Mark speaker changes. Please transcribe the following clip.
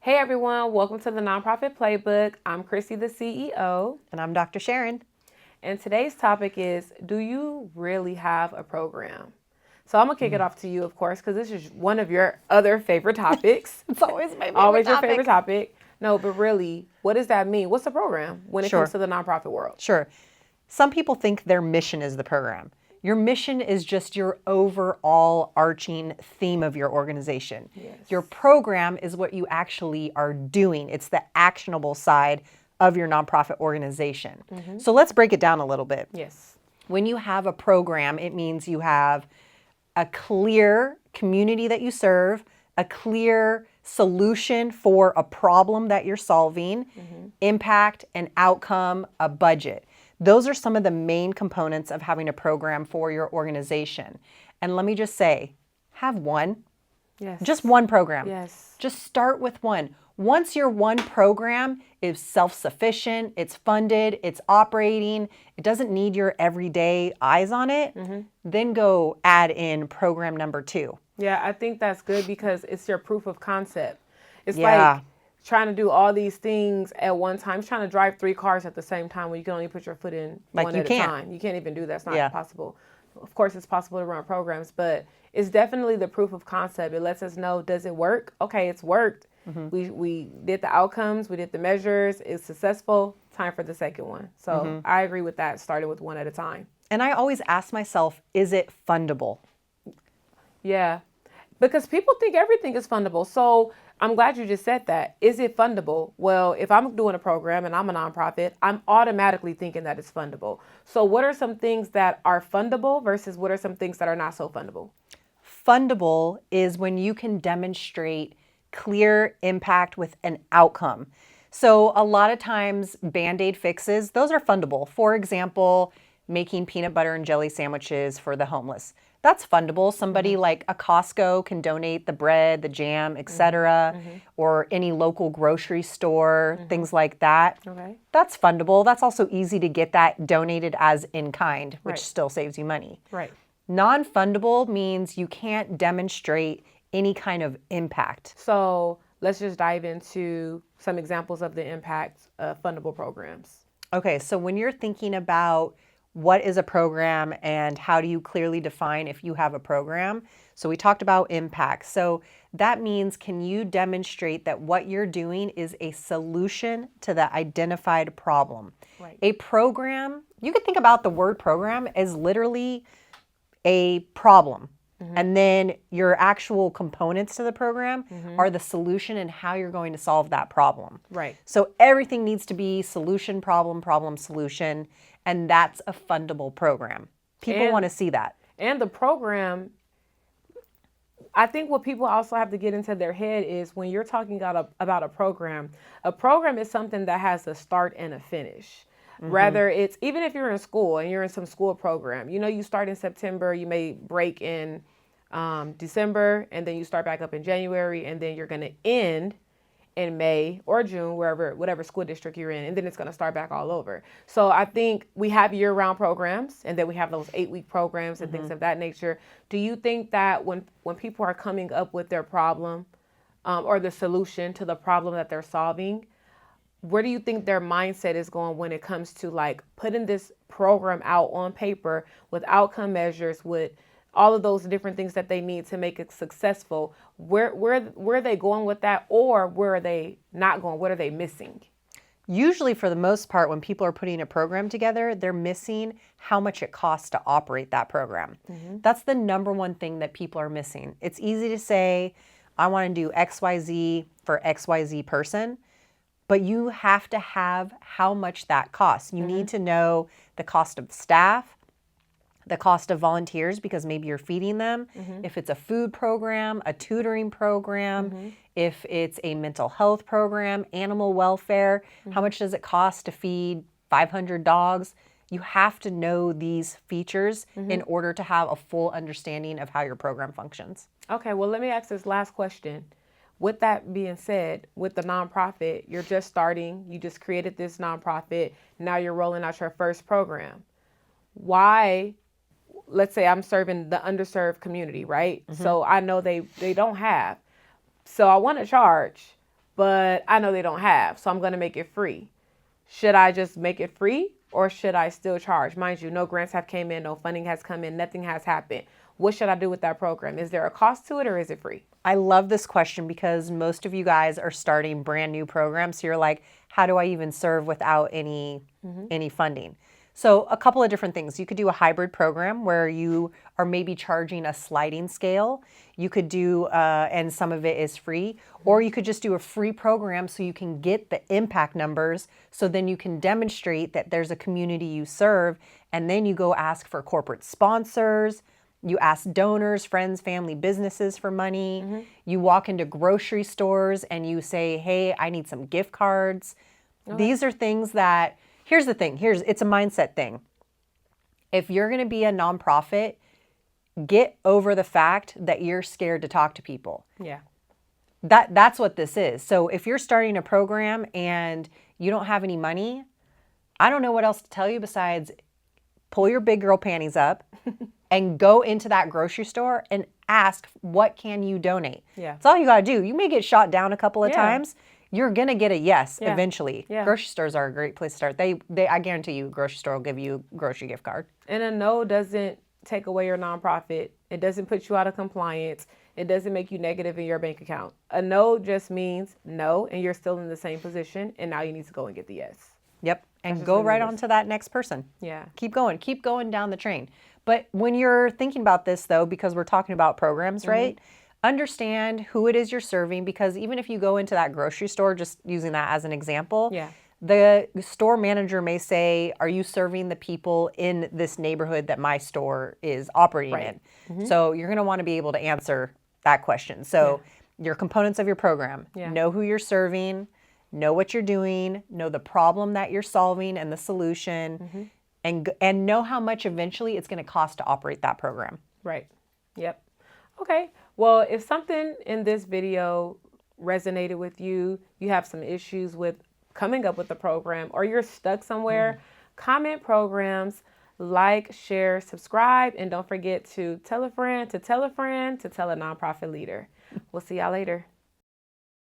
Speaker 1: Hey everyone, welcome to the Nonprofit Playbook. I'm Christi, the CEO.
Speaker 2: And I'm Dr. Sharon.
Speaker 1: And today's topic is, do you really have a program? So I'm going to kick it off to you, of course, because this is one of your other favorite topics.
Speaker 2: It's always my favorite
Speaker 1: Always
Speaker 2: topic.
Speaker 1: your favorite topic. No, but really, what does that mean? What's a program when it comes to the nonprofit world?
Speaker 2: Sure. Some people think their mission is the program. Your mission is just your overall arching theme of your organization.
Speaker 1: Yes.
Speaker 2: Your program is what you actually are doing. It's the actionable side of your nonprofit organization. So let's break it down a little bit.
Speaker 1: Yes.
Speaker 2: When you have a program, it means you have a clear community that you serve, a clear solution for a problem that you're solving, impact, an outcome, a budget. Those are some of the main components of having a program for your organization. And let me just say, have one.
Speaker 1: Yes.
Speaker 2: Just one program.
Speaker 1: Yes.
Speaker 2: Just start with one. Once your one program is self-sufficient, it's funded, it's operating, it doesn't need your everyday eyes on it, then go add in program number 2.
Speaker 1: Yeah, I think that's good because it's your proof of concept. It's
Speaker 2: Yeah.
Speaker 1: like trying to do all these things at one time. It's trying to drive 3 cars at the same time when you can only put your foot in
Speaker 2: Like
Speaker 1: one
Speaker 2: you
Speaker 1: at
Speaker 2: can't.
Speaker 1: a time. You can't even do that. It's not
Speaker 2: Yeah.
Speaker 1: possible. Of course, it's possible to run programs, but it's definitely the proof of concept. It lets us know, does it work? Okay, it's worked. We did the outcomes. We did the measures. It's successful. Time for the second one. So I agree with that, starting with one at a time.
Speaker 2: And I always ask myself, is it fundable?
Speaker 1: Yeah, because people think everything is fundable. So I'm glad you just said that. Is it fundable? Well, if I'm doing a program and I'm a nonprofit, I'm automatically thinking that it's fundable. So what are some things that are fundable versus what are some things that are not so fundable?
Speaker 2: Fundable is when you can demonstrate clear impact with an outcome. So a lot of times Band-Aid fixes, those are fundable. For example, making peanut butter and jelly sandwiches for the homeless. That's fundable. Somebody like a Costco can donate the bread, the jam, etc., or any local grocery store, things like that.
Speaker 1: Okay.
Speaker 2: That's fundable. That's also easy to get that donated as in kind, which
Speaker 1: Right.
Speaker 2: still saves you money.
Speaker 1: Right.
Speaker 2: Non-fundable means you can't demonstrate any kind of impact.
Speaker 1: So let's just dive into some examples of the impact of fundable programs.
Speaker 2: Okay, so when you're thinking about what is a program and how do you clearly define if you have a program? So we talked about impact. So that means, can you demonstrate that what you're doing is a solution to the identified problem?
Speaker 1: Right.
Speaker 2: A program, you could think about the word program as literally a problem. And then your actual components to the program are the solution and how you're going to solve that problem.
Speaker 1: Right.
Speaker 2: So everything needs to be solution, problem, problem, solution. And that's a fundable program. People want to see that.
Speaker 1: And the program, I think what people also have to get into their head is when you're talking about a program is something that has a start and a finish. Rather, it's even if you're in school and you're in some school program, you start in September, you may break in December, and then you start back up in January, and then you're going to end in May or June, whatever school district you're in, and then it's going to start back all over. So I think we have year-round programs, and then we have those 8-week programs and things of that nature. Do you think that when people are coming up with their problem or the solution to the problem that they're solving, where do you think their mindset is going when it comes to like putting this program out on paper with outcome measures, with all of those different things that they need to make it successful? Where are they going with that, or where are they not going? What are they missing?
Speaker 2: Usually, for the most part, when people are putting a program together, they're missing how much it costs to operate that program. That's the number one thing that people are missing. It's easy to say, I want to do XYZ for XYZ person, but you have to have how much that costs. You need to know the cost of staff, the cost of volunteers, because maybe you're feeding them. If it's a food program, a tutoring program, if it's a mental health program, animal welfare, how much does it cost to feed 500 dogs? You have to know these features in order to have a full understanding of how your program functions.
Speaker 1: Okay, well, let me ask this last question. With that being said, with the nonprofit, you're just starting, you just created this nonprofit, now you're rolling out your first program. Why, let's say I'm serving the underserved community, right? So I know they don't have. So I want to charge. but I know they don't have, so I'm going to make it free. Should I just make it free or should I still charge? Mind you, no grants have came in, no funding has come in, nothing has happened. What should I do with that program? Is there a cost to it or is it free?
Speaker 2: I love this question because most of you guys are starting brand new programs. So you're like, how do I even serve without any funding? So a couple of different things. You could do a hybrid program where you are maybe charging a sliding scale. You could do, and some of it is free, or you could just do a free program so you can get the impact numbers. So then you can demonstrate that there's a community you serve, and then you go ask for corporate sponsors. You ask donors, friends, family, businesses for money. You walk into grocery stores and you say, hey, I need some gift cards. These are things that, here's the thing, it's a mindset thing. If you're going to be a nonprofit, get over the fact that you're scared to talk to people.
Speaker 1: Yeah.
Speaker 2: That's what this is. So if you're starting a program and you don't have any money, I don't know what else to tell you besides pull your big girl panties up and go into that grocery store and ask, what can you donate?
Speaker 1: Yeah.
Speaker 2: That's all you got to do. You may get shot down a couple of times. You're going to get a yes eventually.
Speaker 1: Yeah.
Speaker 2: Grocery stores are a great place to start. I guarantee you, grocery store will give you a grocery gift card.
Speaker 1: And a no doesn't take away your nonprofit. It doesn't put you out of compliance. It doesn't make you negative in your bank account. A no just means no, and you're still in the same position, and now you need to go and get the yes.
Speaker 2: Yep. And go right on to that next person.
Speaker 1: Yeah.
Speaker 2: Keep going down the train. But when you're thinking about this, though, because we're talking about programs, right? Understand who it is you're serving, because even if you go into that grocery store, just using that as an example, the store manager may say, are you serving the people in this neighborhood that my store is operating in? So you're going to want to be able to answer that question. So your components of your program, know who you're serving, know what you're doing, know the problem that you're solving and the solution, and know how much eventually it's going to cost to operate that program.
Speaker 1: Right. Yep. Okay. Well, if something in this video resonated with you, you have some issues with coming up with a program, or you're stuck somewhere, comment programs, like, share, subscribe, and don't forget to tell a friend, to tell a friend, to tell a nonprofit leader. We'll see y'all later.